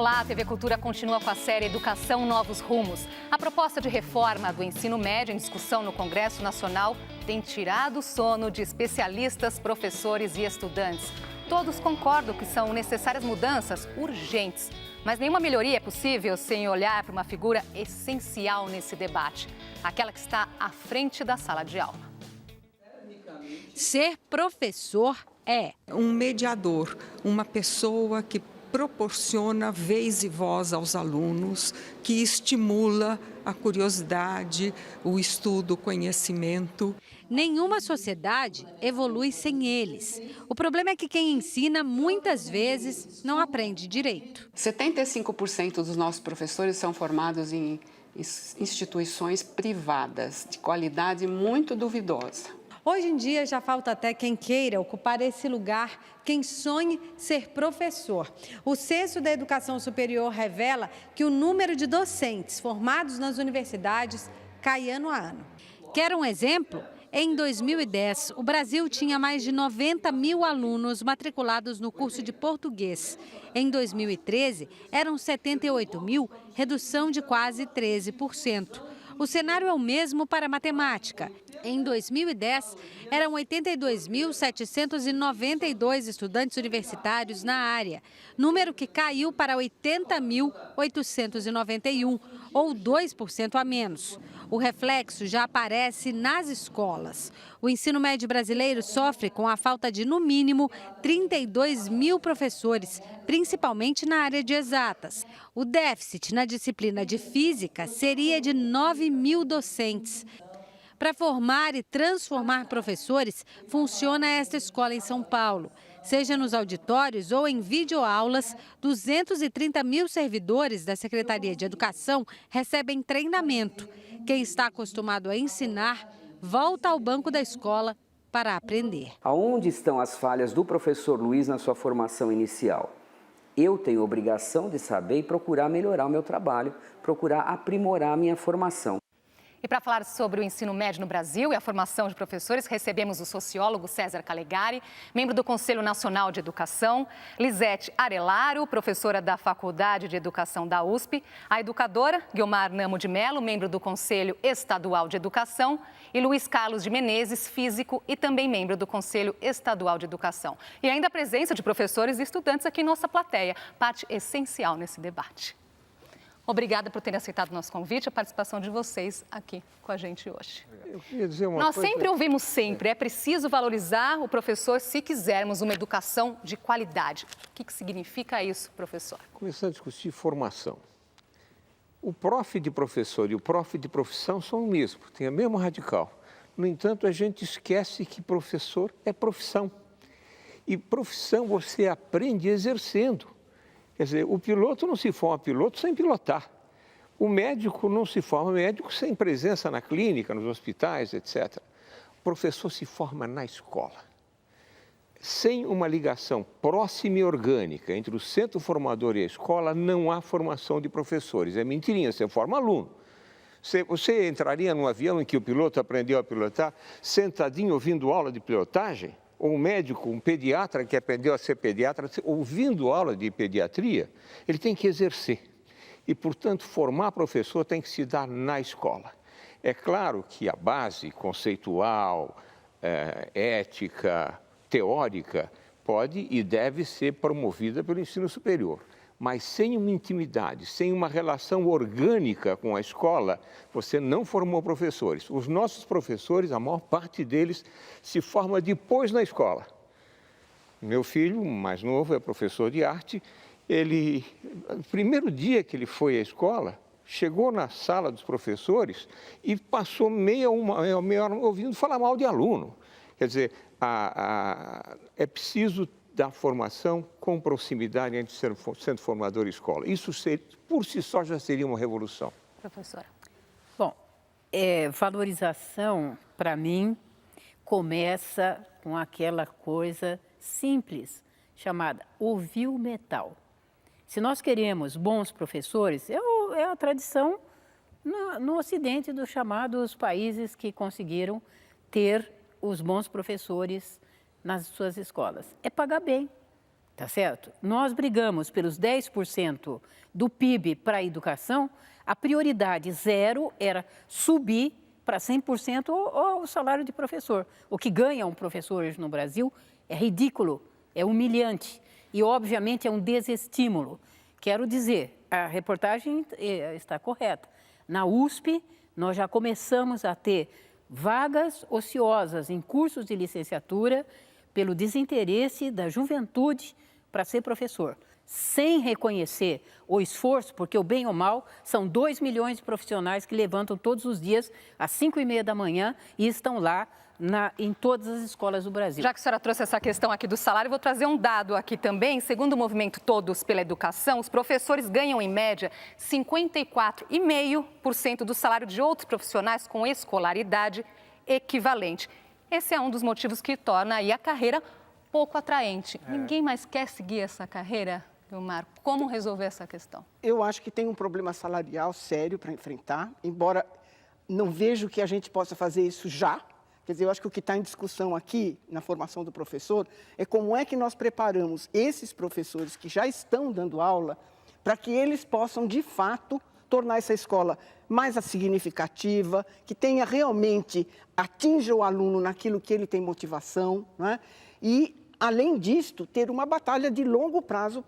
Olá, a TV Cultura continua com a série Educação Novos Rumos. A proposta de reforma do ensino médio em discussão no Congresso Nacional tem tirado o sono de especialistas, professores e estudantes. Todos concordam que são necessárias mudanças urgentes, mas nenhuma melhoria é possível sem olhar para uma figura essencial nesse debate, aquela que está à frente da sala de aula. Ser professor é um mediador, uma pessoa que proporciona vez e voz aos alunos, que estimula a curiosidade, o estudo, o conhecimento. Nenhuma sociedade evolui sem eles. O problema é que quem ensina, muitas vezes, não aprende direito. 75% dos nossos professores são formados em instituições privadas, de qualidade muito duvidosa. Hoje em dia já falta até quem queira ocupar esse lugar, quem sonhe ser professor. O Censo da Educação Superior revela que o número de docentes formados nas universidades cai ano a ano. Quer um exemplo? Em 2010, o Brasil tinha mais de 90 mil alunos matriculados no curso de português. Em 2013, eram 78 mil, redução de quase 13%. O cenário é o mesmo para a matemática. Em 2010, eram 82.792 estudantes universitários na área, número que caiu para 80.891, ou 2% a menos. O reflexo já aparece nas escolas. O ensino médio brasileiro sofre com a falta de, no mínimo, 32 mil professores, principalmente na área de exatas. O déficit na disciplina de física seria de 9 mil docentes. Para formar e transformar professores, funciona esta escola em São Paulo. Seja nos auditórios ou em videoaulas, 230 mil servidores da Secretaria de Educação recebem treinamento. Quem está acostumado a ensinar, volta ao banco da escola para aprender. Aonde estão as falhas do professor Luiz na sua formação inicial? Eu tenho obrigação de saber e procurar melhorar o meu trabalho, procurar aprimorar a minha formação. E para falar sobre o ensino médio no Brasil e a formação de professores, recebemos o sociólogo César Calegari, membro do Conselho Nacional de Educação, Lisete Arelaro, professora da Faculdade de Educação da USP, a educadora Guiomar Namo de Mello, membro do Conselho Estadual de Educação, e Luiz Carlos de Menezes, físico e também membro do Conselho Estadual de Educação. E ainda a presença de professores e estudantes aqui em nossa plateia, parte essencial nesse debate. Obrigada por terem aceitado o nosso convite, a participação de vocês aqui com a gente hoje. Eu queria dizer uma Nós coisa... sempre ouvimos é preciso valorizar o professor se quisermos uma educação de qualidade. O que significa isso, professor? Começando a discutir formação. O prof de professor e o prof de profissão são o mesmo, tem a mesma radical. No entanto, a gente esquece que professor é profissão. E profissão você aprende exercendo. Quer dizer, o piloto não se forma piloto sem pilotar. O médico não se forma médico sem presença na clínica, nos hospitais, etc. O professor se forma na escola. Sem uma ligação próxima e orgânica entre o centro formador e a escola, não há formação de professores. É mentirinha, você forma aluno. Você entraria num avião em que o piloto aprendeu a pilotar sentadinho ouvindo aula de pilotagem? Ou um médico, um pediatra que aprendeu a ser pediatra, ouvindo aula de pediatria, ele tem que exercer. E, portanto, formar professor tem que se dar na escola. É claro que a base conceitual, ética, teórica, pode e deve ser promovida pelo ensino superior. Mas sem uma intimidade, sem uma relação orgânica com a escola, você não formou professores. Os nossos professores, a maior parte deles, se forma depois na escola. Meu filho, mais novo, é professor de arte. Ele, no primeiro dia que ele foi à escola, chegou na sala dos professores e passou meia hora ouvindo falar mal de aluno. Quer dizer, é preciso da formação com proximidade entre centro formador e escola. Isso, por si só, já seria uma revolução. Professora. Bom, valorização, para mim, começa com aquela coisa simples, chamada ouvir o metal. Se nós queremos bons professores, é a tradição no Ocidente dos chamados países que conseguiram ter os bons professores nas suas escolas. É pagar bem. tá certo? Nós brigamos pelos 10% do PIB para a educação, a prioridade zero era subir para 100% o salário de professor. O que ganha um professor hoje no Brasil é ridículo, é humilhante e, obviamente, é um desestímulo. Quero dizer, a reportagem está correta. Na USP, nós já começamos a ter vagas ociosas em cursos de licenciatura pelo desinteresse da juventude para ser professor, sem reconhecer o esforço, porque o bem ou mal são 2 milhões de profissionais que levantam todos os dias às 5h30 da manhã e estão lá em todas as escolas do Brasil. Já que a senhora trouxe essa questão aqui do salário, vou trazer um dado aqui também. Segundo o movimento Todos pela Educação, os professores ganham, em média, 54,5% do salário de outros profissionais com escolaridade equivalente. Esse é um dos motivos que torna aí a carreira pouco atraente. Ninguém mais quer seguir essa carreira, Vilmar? Como resolver essa questão? Eu acho que tem um problema salarial sério para enfrentar, embora não vejo que a gente possa fazer isso já. Quer dizer, eu acho que o que está em discussão aqui, na formação do professor, é como é que nós preparamos esses professores que já estão dando aula para que eles possam, de fato, tornar essa escola mais significativa, que tenha realmente, atinja o aluno naquilo que ele tem motivação, né? E, além disto, ter uma batalha de longo prazo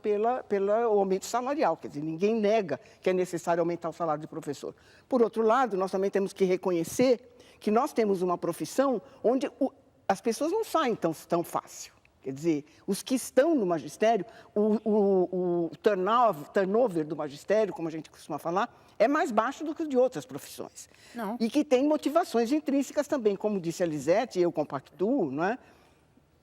pelo aumento salarial. Quer dizer, ninguém nega que é necessário aumentar o salário do professor. Por outro lado, nós também temos que reconhecer que nós temos uma profissão onde as pessoas não saem tão fácil. Quer dizer, os que estão no magistério, o turnover do magistério, como a gente costuma falar, é mais baixo do que o de outras profissões. Não. E que tem motivações intrínsecas também, como disse a Lisete, eu compactuo, não é?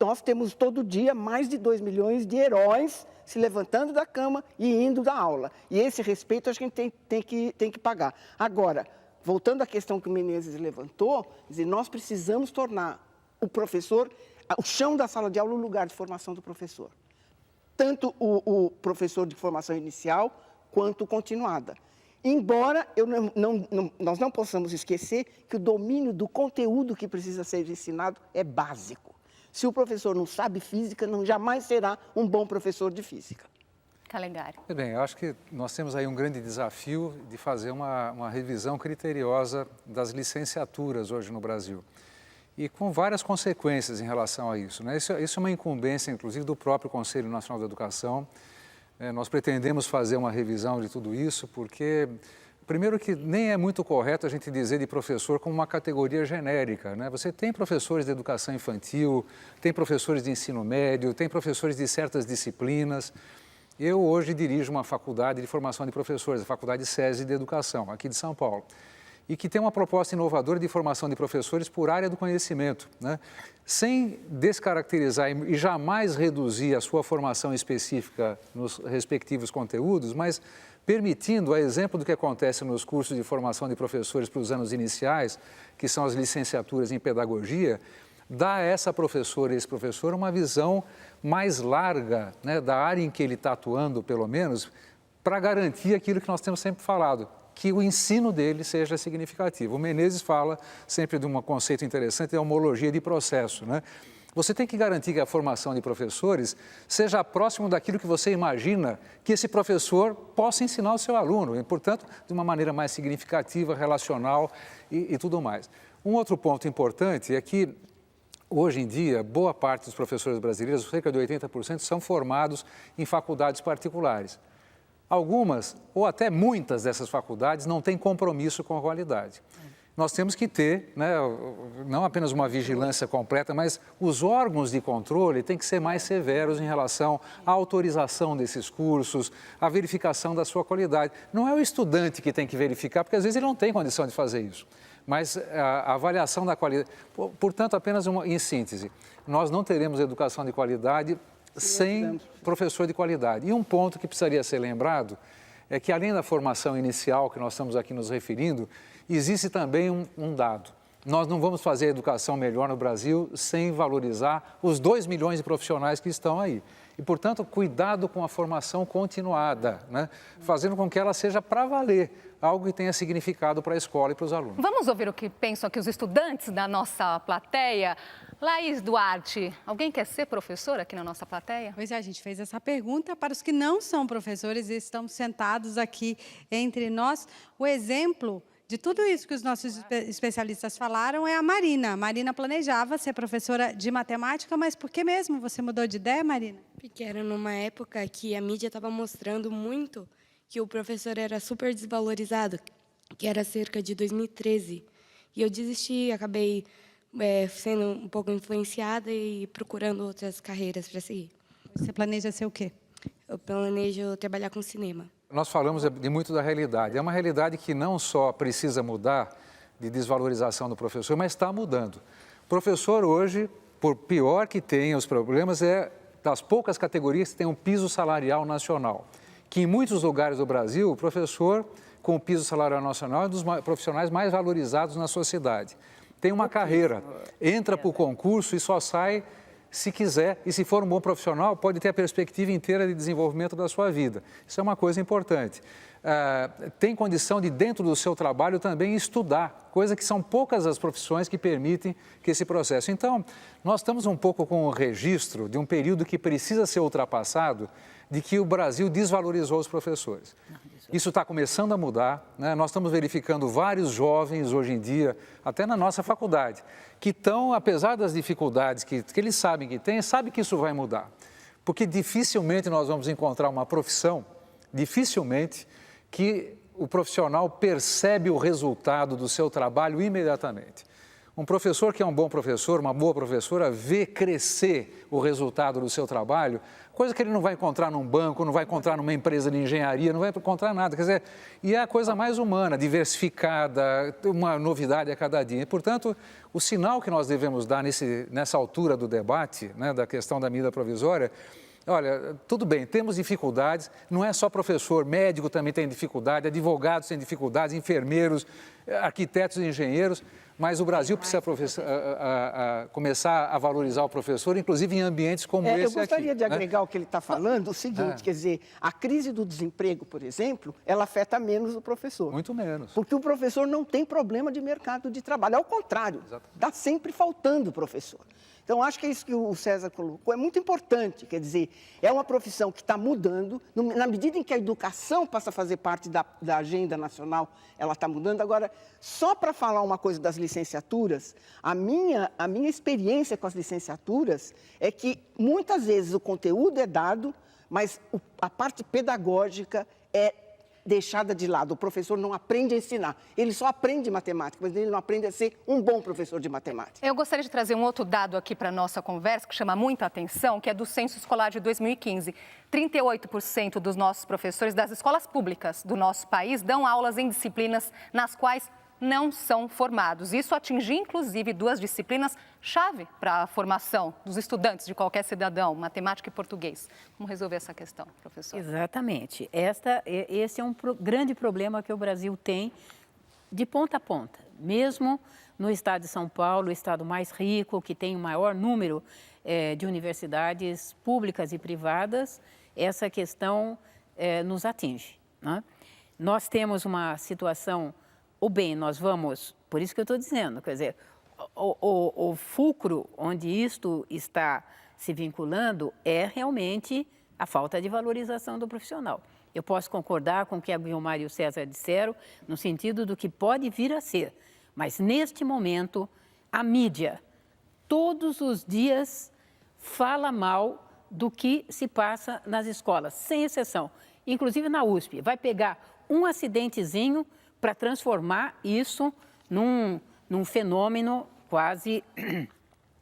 Nós temos todo dia mais de 2 milhões de heróis se levantando da cama e indo da aula. E esse respeito a gente tem que pagar. Agora, voltando à questão que o Menezes levantou, quer dizer, nós precisamos tornar o professor, o chão da sala de aula, o lugar de formação do professor. Tanto o professor de formação inicial quanto continuada. Embora nós não possamos esquecer que o domínio do conteúdo que precisa ser ensinado é básico. Se o professor não sabe física, jamais será um bom professor de física. Calegari. Bem, eu acho que nós temos aí um grande desafio de fazer uma revisão criteriosa das licenciaturas hoje no Brasil. E com várias consequências em relação a isso, né? Isso é uma incumbência, inclusive, do próprio Conselho Nacional da Educação. Nós pretendemos fazer uma revisão de tudo isso, porque, primeiro, que nem é muito correto a gente dizer de professor como uma categoria genérica, né? Você tem professores de educação infantil, tem professores de ensino médio, tem professores de certas disciplinas. Eu hoje dirijo uma faculdade de formação de professores, a Faculdade SESI de Educação, aqui de São Paulo, e que tem uma proposta inovadora de formação de professores por área do conhecimento, né? Sem descaracterizar e jamais reduzir a sua formação específica nos respectivos conteúdos, mas permitindo, a exemplo do que acontece nos cursos de formação de professores para os anos iniciais, que são as licenciaturas em pedagogia, dar a essa professora e esse professor uma visão mais larga, né, da área em que ele está atuando, pelo menos, para garantir aquilo que nós temos sempre falado, que o ensino dele seja significativo. O Menezes fala sempre de um conceito interessante, da homologia de processo, né? Você tem que garantir que a formação de professores seja próximo daquilo que você imagina que esse professor possa ensinar ao seu aluno, e, portanto, de uma maneira mais significativa, relacional e tudo mais. Um outro ponto importante é que, hoje em dia, boa parte dos professores brasileiros, cerca de 80%, são formados em faculdades particulares. Algumas, ou até muitas dessas faculdades, não têm compromisso com a qualidade. Nós temos que ter, né, não apenas uma vigilância completa, mas os órgãos de controle têm que ser mais severos em relação à autorização desses cursos, à verificação da sua qualidade. Não é o estudante que tem que verificar, porque às vezes ele não tem condição de fazer isso. Mas a avaliação da qualidade... Portanto, apenas em síntese, nós não teremos educação de qualidade sem professor de qualidade. E um ponto que precisaria ser lembrado é que, além da formação inicial que nós estamos aqui nos referindo, existe também um dado. Nós não vamos fazer educação melhor no Brasil sem valorizar os 2 milhões de profissionais que estão aí. E, portanto, cuidado com a formação continuada, né? Fazendo com que ela seja para valer, algo que tenha significado para a escola e para os alunos. Vamos ouvir o que pensam aqui os estudantes da nossa plateia. Laís Duarte, alguém quer ser professor aqui na nossa plateia? Pois é, a gente fez essa pergunta para os que não são professores e estão sentados aqui entre nós. O exemplo de tudo isso que os nossos especialistas falaram é a Marina. A Marina planejava ser professora de matemática, mas por que mesmo você mudou de ideia, Marina? Porque era numa época que a mídia estava mostrando muito que o professor era super desvalorizado, que era cerca de 2013. E eu desisti, acabei sendo um pouco influenciada e procurando outras carreiras para seguir. Você planeja ser o quê? Eu planejo trabalhar com cinema. Nós falamos de muito da realidade. É uma realidade que não só precisa mudar de desvalorização do professor, mas está mudando. O professor hoje, por pior que tenha os problemas, é das poucas categorias que tem um piso salarial nacional. Que em muitos lugares do Brasil, o professor com o piso salarial nacional é um dos profissionais mais valorizados na sociedade. Tem uma carreira, entra para o concurso e só sai se quiser, e se for um bom profissional, pode ter a perspectiva inteira de desenvolvimento da sua vida. Isso é uma coisa importante. Tem condição de, dentro do seu trabalho, também estudar, coisa que são poucas as profissões que permitem que esse processo. Então, nós estamos um pouco com o registro de um período que precisa ser ultrapassado, de que o Brasil desvalorizou os professores. Isso está começando a mudar, né? Nós estamos verificando vários jovens hoje em dia, até na nossa faculdade, que estão, apesar das dificuldades que eles sabem que têm, sabem que isso vai mudar. Porque dificilmente nós vamos encontrar uma profissão, dificilmente, que o profissional percebe o resultado do seu trabalho imediatamente. Um professor que é um bom professor, uma boa professora, vê crescer o resultado do seu trabalho, coisa que ele não vai encontrar num banco, não vai encontrar numa empresa de engenharia, não vai encontrar nada. Quer dizer, e é a coisa mais humana, diversificada, uma novidade a cada dia. E, portanto, o sinal que nós devemos dar nessa altura do debate, né, da questão da medida provisória, olha, tudo bem, temos dificuldades, não é só professor, médico também tem dificuldade, advogados têm dificuldades, enfermeiros, arquitetos e engenheiros, mas o Brasil precisa começar a valorizar o professor, inclusive em ambientes como esse aqui. Eu gostaria de agregar o que ele está falando, o seguinte, quer dizer, a crise do desemprego, por exemplo, ela afeta menos o professor. Muito menos. Porque o professor não tem problema de mercado de trabalho, ao contrário, está sempre faltando professor. Então, acho que é isso que o César colocou, é muito importante, quer dizer, é uma profissão que está mudando, na medida em que a educação passa a fazer parte da agenda nacional, ela está mudando. Agora, só para falar uma coisa das licenciaturas, a minha experiência com as licenciaturas é que muitas vezes o conteúdo é dado, mas a parte pedagógica é deixada de lado. O professor não aprende a ensinar. Ele só aprende matemática, mas ele não aprende a ser um bom professor de matemática. Eu gostaria de trazer um outro dado aqui para a nossa conversa, que chama muita atenção, que é do Censo Escolar de 2015. 38% dos nossos professores das escolas públicas do nosso país dão aulas em disciplinas nas quais não são formados. Isso atinge, inclusive, duas disciplinas-chave para a formação dos estudantes de qualquer cidadão, matemática e português. Como resolver essa questão, professor? Exatamente. Esse é um grande problema que o Brasil tem de ponta a ponta. Mesmo no estado de São Paulo, o estado mais rico, que tem o maior número de universidades públicas e privadas, essa questão nos atinge, né? Nós temos uma situação... Ou bem, nós vamos, por isso que eu estou dizendo, quer dizer, o fulcro onde isto está se vinculando é realmente a falta de valorização do profissional. Eu posso concordar com o que a Guilmar e o César disseram, no sentido do que pode vir a ser, mas neste momento, a mídia, todos os dias, fala mal do que se passa nas escolas, sem exceção, inclusive na USP, vai pegar um acidentezinho para transformar isso num fenômeno quase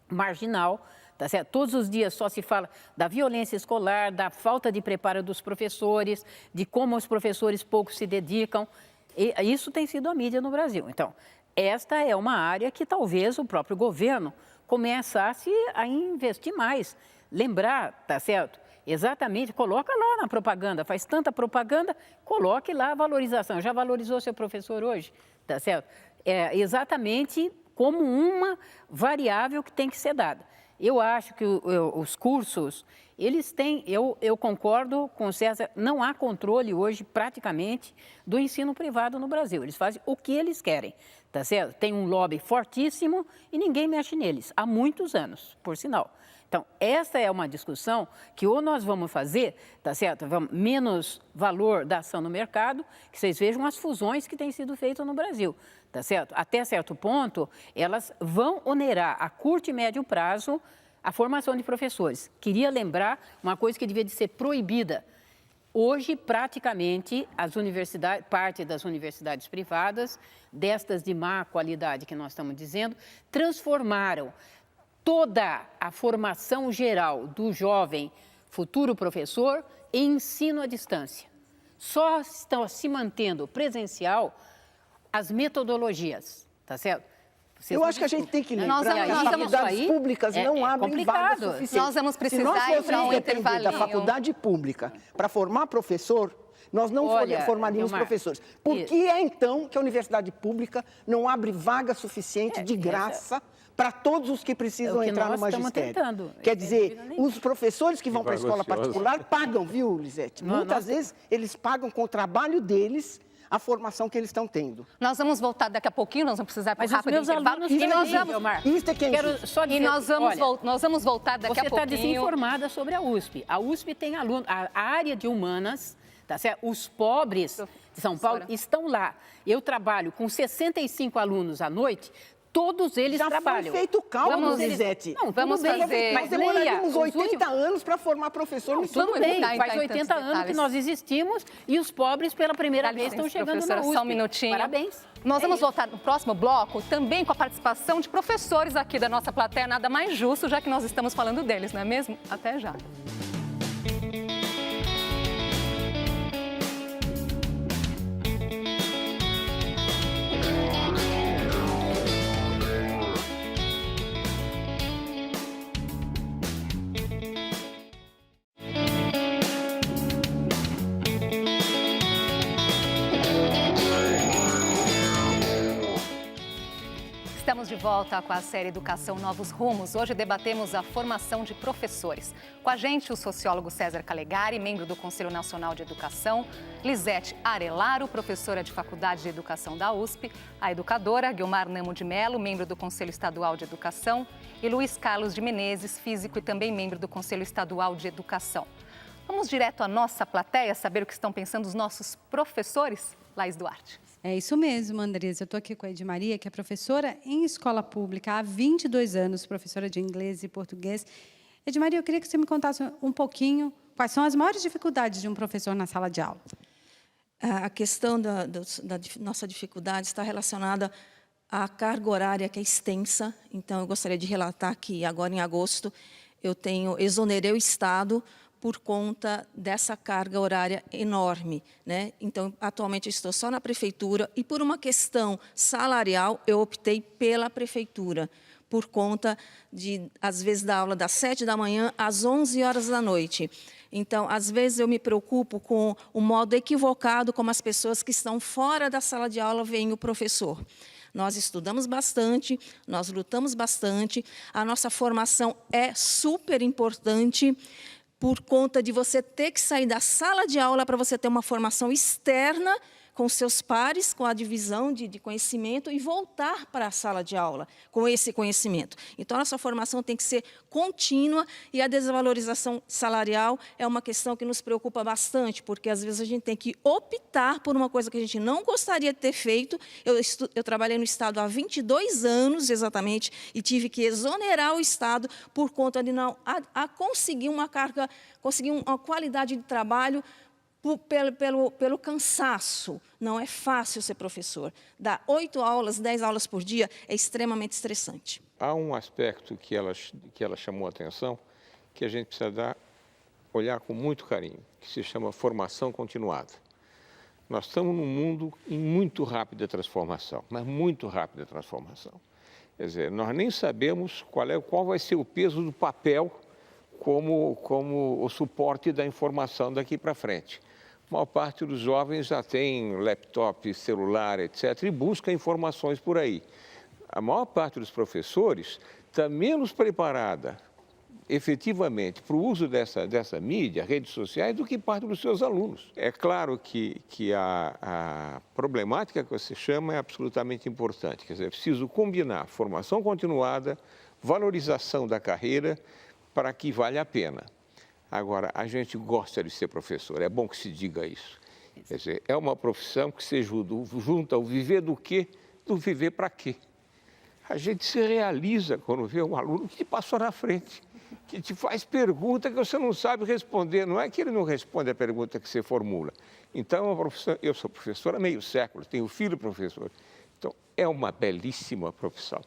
marginal, tá certo? Todos os dias só se fala da violência escolar, da falta de preparo dos professores, de como os professores pouco se dedicam. E isso tem sido a mídia no Brasil. Então, esta é uma área que talvez o próprio governo começasse a investir mais. Lembrar, tá certo? Exatamente, coloca lá na propaganda, faz tanta propaganda, coloque lá a valorização. Já valorizou seu professor hoje? Tá certo? É exatamente como uma variável que tem que ser dada. Eu acho que os cursos, eles têm, eu concordo com o César, não há controle hoje praticamente do ensino privado no Brasil. Eles fazem o que eles querem, tá certo? Tem um lobby fortíssimo e ninguém mexe neles, há muitos anos, por sinal. Então, essa é uma discussão que ou nós vamos fazer, tá certo? Menos valor da ação no mercado, que vocês vejam as fusões que têm sido feitas no Brasil, tá certo? Até certo ponto, elas vão onerar a curto e médio prazo a formação de professores. Queria lembrar uma coisa que devia de ser proibida. Hoje, praticamente, as universidades, parte das universidades privadas, destas de má qualidade que nós estamos dizendo, transformaram toda a formação geral do jovem futuro professor em ensino à distância. Só estão se mantendo presencial as metodologias, tá certo? Eu acho que a gente tem que lembrar que as faculdades públicas não abrem vagas suficientes. Nós vamos precisar ir para um intervalinho. Da faculdade pública para formar professor, nós não formaríamos professores. Por que é, então, que a universidade pública não abre vaga suficiente de graça para todos os que precisam entrar no magistério? Quer dizer, os professores que vão para a escola particular pagam, viu, Lisete? Muitas vezes eles pagam com o trabalho deles a formação que eles estão tendo. Nós vamos voltar daqui a pouquinho, nós vamos precisar para um rápido intervalo. Nós vamos voltar daqui a pouquinho. Você está desinformada sobre a USP. A USP tem alunos, a área de humanas, tá certo? Os pobres de São Paulo estão lá. Eu trabalho com 65 alunos à noite. Todos eles trabalham. Já foi feito o cálculo, Lisete. Não, vamos fazer... Nós demoraríamos 80 anos para formar professor. Tudo bem, faz 80 anos que nós existimos e os pobres pela primeira vez estão chegando na USP. Só um minutinho. Parabéns. Nós vamos voltar no próximo bloco também com a participação de professores aqui da nossa plateia, nada mais justo, já que nós estamos falando deles, não é mesmo? Até já. Estamos de volta com a série Educação Novos Rumos. Hoje debatemos a formação de professores. Com a gente, o sociólogo César Calegari, membro do Conselho Nacional de Educação, Lisete Arelaro, professora de Faculdade de Educação da USP, a educadora Guilmar Namo de Mello, membro do Conselho Estadual de Educação, e Luiz Carlos de Menezes, físico e também membro do Conselho Estadual de Educação. Vamos direto à nossa plateia saber o que estão pensando os nossos professores? Laís Duarte. É isso mesmo, Andresa. Eu estou aqui com a Edmaria, que é professora em escola pública há 22 anos, professora de inglês e português. Edmaria, eu queria que você me contasse um pouquinho quais são as maiores dificuldades de um professor na sala de aula. A questão da nossa dificuldade está relacionada à carga horária, que é extensa. Então, eu gostaria de relatar que, agora em agosto, exonerei o Estado por conta dessa carga horária enorme, né? Então, atualmente, eu estou só na prefeitura e, por uma questão salarial, eu optei pela prefeitura, por conta de, às vezes, dar aula das 7 da manhã às 11 horas da noite. Então, às vezes, eu me preocupo com o modo equivocado como as pessoas que estão fora da sala de aula veem o professor. Nós estudamos bastante, nós lutamos bastante, a nossa formação é super importante, por conta de você ter que sair da sala de aula para você ter uma formação externa com seus pares, com a divisão de conhecimento e voltar para a sala de aula com esse conhecimento. Então, a nossa formação tem que ser contínua e a desvalorização salarial é uma questão que nos preocupa bastante, porque, às vezes, a gente tem que optar por uma coisa que a gente não gostaria de ter feito. Eu trabalhei no Estado há 22 anos, exatamente, e tive que exonerar o Estado por conta de não conseguir uma carga, conseguir uma qualidade de trabalho pelo cansaço. Não é fácil ser professor. Dar 8 aulas, 10 aulas por dia é extremamente estressante. Há um aspecto que ela chamou a atenção, que a gente precisa olhar com muito carinho, que se chama formação continuada. Nós estamos num mundo em muito rápida transformação, mas muito rápida transformação. Quer dizer, nós nem sabemos qual vai ser o peso do papel como o suporte da informação daqui para frente. A maior parte dos jovens já tem laptop, celular, etc., e busca informações por aí. A maior parte dos professores está menos preparada efetivamente, para o uso dessa mídia, redes sociais, do que parte dos seus alunos. É claro que a problemática que você chama é absolutamente importante. Quer dizer, é preciso combinar formação continuada, valorização da carreira, para que valha a pena. Agora, a gente gosta de ser professor, é bom que se diga isso. Quer dizer, é uma profissão que se junta o viver do quê, do viver para quê. A gente se realiza quando vê um aluno que te passou na frente, que te faz pergunta que você não sabe responder. Não é que ele não responde a pergunta que você formula. Então, eu sou professor há meio século, tenho filho professor. Então, é uma belíssima profissão.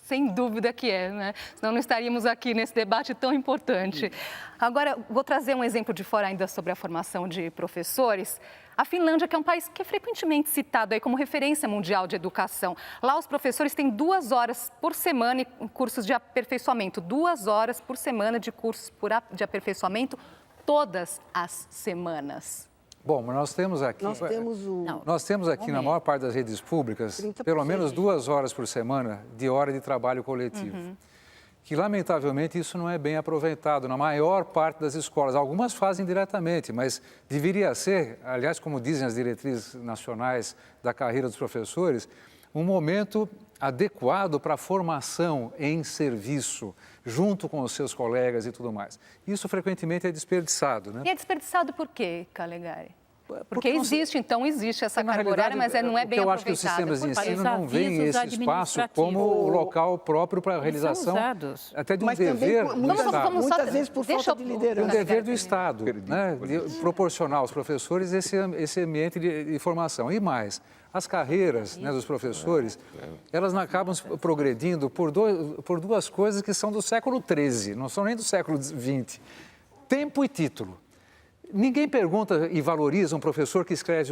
Sem dúvida que é, né? Senão não estaríamos aqui nesse debate tão importante. Agora, vou trazer um exemplo de fora ainda sobre a formação de professores. A Finlândia, que é um país que é frequentemente citado aí como referência mundial de educação. Lá os professores têm 2 horas por semana em cursos de aperfeiçoamento. 2 horas por semana de cursos de aperfeiçoamento todas as semanas. Bom, mas nós temos aqui... Nós temos aqui, na maior parte das redes públicas, pelo menos 2 horas por semana de hora de trabalho coletivo. Que, lamentavelmente, isso não é bem aproveitado na maior parte das escolas. Algumas fazem diretamente, mas deveria ser, aliás, como dizem as diretrizes nacionais da carreira dos professores, um momento adequado para a formação em serviço, junto com os seus colegas e tudo mais. Isso frequentemente é desperdiçado, né? E é desperdiçado por quê, Calegari? Porque existe essa carga horária, mas não é bem aproveitada. Eu acho que os sistemas de ensino não veem esse espaço como o local próprio para a realização até de um dever do Estado. Muitas vezes por falta de liderança. Um dever do Estado, né? De proporcionar aos professores esse ambiente de formação. E mais, as carreiras, né, dos professores, elas acabam progredindo por 2 coisas que são do século XIII, não são nem do século XX. Tempo e título. Ninguém pergunta e valoriza um professor que escreve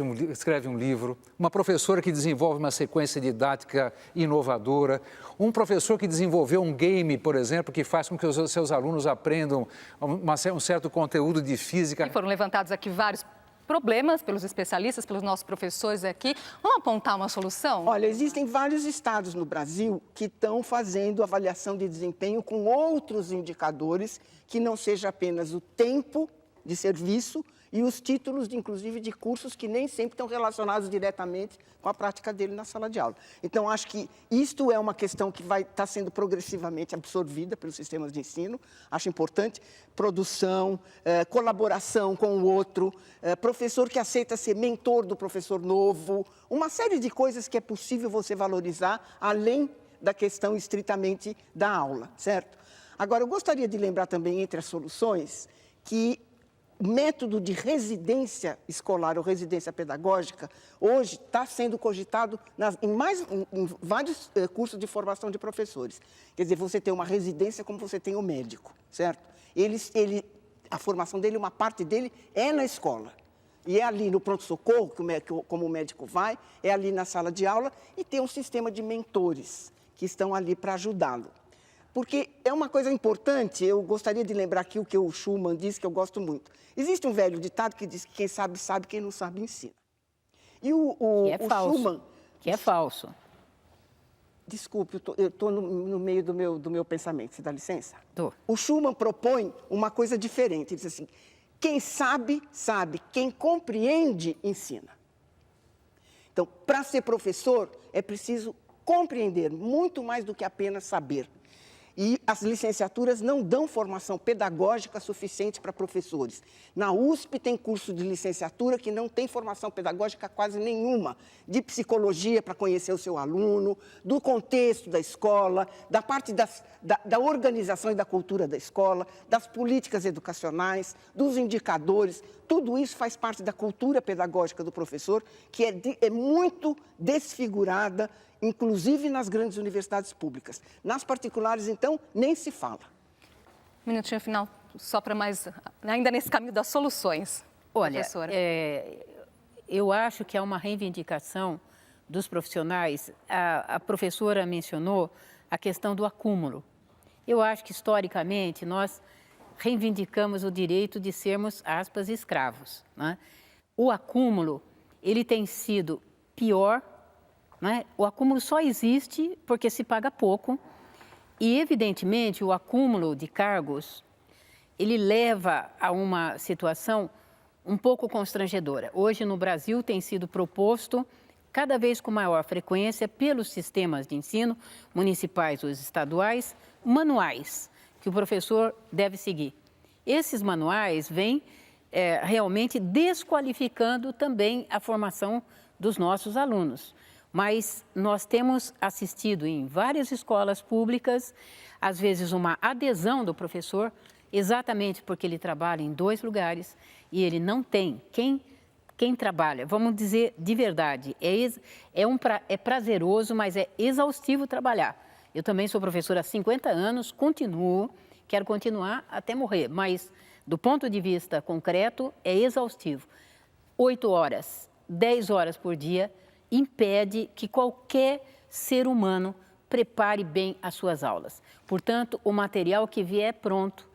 um livro, uma professora que desenvolve uma sequência didática inovadora, um professor que desenvolveu um game, por exemplo, que faz com que os seus alunos aprendam um certo conteúdo de física. E foram levantados aqui vários problemas pelos especialistas, pelos nossos professores aqui. Vamos apontar uma solução? Olha, existem vários estados no Brasil que estão fazendo avaliação de desempenho com outros indicadores que não seja apenas o tempo de serviço e os títulos, inclusive, de cursos que nem sempre estão relacionados diretamente com a prática dele na sala de aula. Então, acho que isto é uma questão que vai estar sendo progressivamente absorvida pelos sistemas de ensino. Acho importante produção, colaboração com o outro, professor que aceita ser mentor do professor novo, uma série de coisas que é possível você valorizar, além da questão estritamente da aula, certo? Agora, eu gostaria de lembrar também, entre as soluções, que o método de residência escolar ou residência pedagógica hoje está sendo cogitado em vários cursos de formação de professores. Quer dizer, você tem uma residência como você tem o médico, certo? A formação dele, uma parte dele é na escola. E é ali no pronto-socorro, como o médico vai, é ali na sala de aula e tem um sistema de mentores que estão ali para ajudá-lo. Porque é uma coisa importante, eu gostaria de lembrar aqui o que o Schuman disse, que eu gosto muito. Existe um velho ditado que diz que quem sabe, sabe, quem não sabe, ensina. E o Schuman... Que é falso. Desculpe, eu estou no meio do meu pensamento, você dá licença? Tô. O Schuman propõe uma coisa diferente, ele diz assim, quem sabe, sabe, quem compreende, ensina. Então, para ser professor, é preciso compreender muito mais do que apenas saber. E as licenciaturas não dão formação pedagógica suficiente para professores. Na USP tem curso de licenciatura que não tem formação pedagógica quase nenhuma, de psicologia para conhecer o seu aluno, do contexto da escola, da parte da organização e da cultura da escola, das políticas educacionais, dos indicadores. Tudo isso faz parte da cultura pedagógica do professor, que é muito desfigurada, inclusive nas grandes universidades públicas. Nas particulares, então, nem se fala. Minutinho final, só para mais... Ainda nesse caminho das soluções, olha, professora. Eu acho que há uma reivindicação dos profissionais. A professora mencionou a questão do acúmulo. Eu acho que, historicamente, nós reivindicamos o direito de sermos, aspas, escravos, né? O acúmulo, ele tem sido pior, né? O acúmulo só existe porque se paga pouco E, evidentemente, o acúmulo de cargos, ele leva a uma situação um pouco constrangedora. Hoje, no Brasil, tem sido proposto, cada vez com maior frequência, pelos sistemas de ensino, municipais ou estaduais, manuais que o professor deve seguir. Esses manuais vêm realmente desqualificando também a formação dos nossos alunos. Mas nós temos assistido em várias escolas públicas, às vezes uma adesão do professor, exatamente porque ele trabalha em 2 lugares e ele não tem quem trabalha. Vamos dizer de verdade, é prazeroso, mas é exaustivo trabalhar. Eu também sou professora há 50 anos, quero continuar até morrer, mas do ponto de vista concreto é exaustivo. 8 horas, 10 horas por dia impede que qualquer ser humano prepare bem as suas aulas. Portanto, o material que vier pronto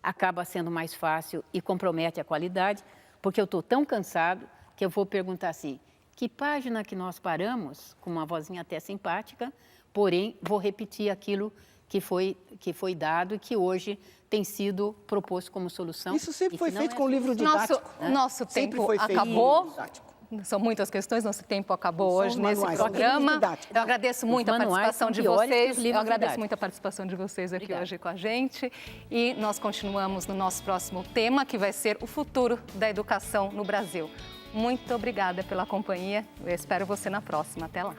acaba sendo mais fácil e compromete a qualidade, porque eu estou tão cansado que eu vou perguntar assim, que página que nós paramos, com uma vozinha até simpática, porém vou repetir aquilo que foi dado e que hoje tem sido proposto como solução. Isso sempre foi feito com livro didático. Nosso tempo acabou. São muitas questões, nosso tempo acabou hoje nesse programa. Eu agradeço muito a participação de vocês. Eu agradeço muito a participação de vocês aqui hoje com a gente. E nós continuamos no nosso próximo tema, que vai ser o futuro da educação no Brasil. Muito obrigada pela companhia. Eu espero você na próxima. Até lá.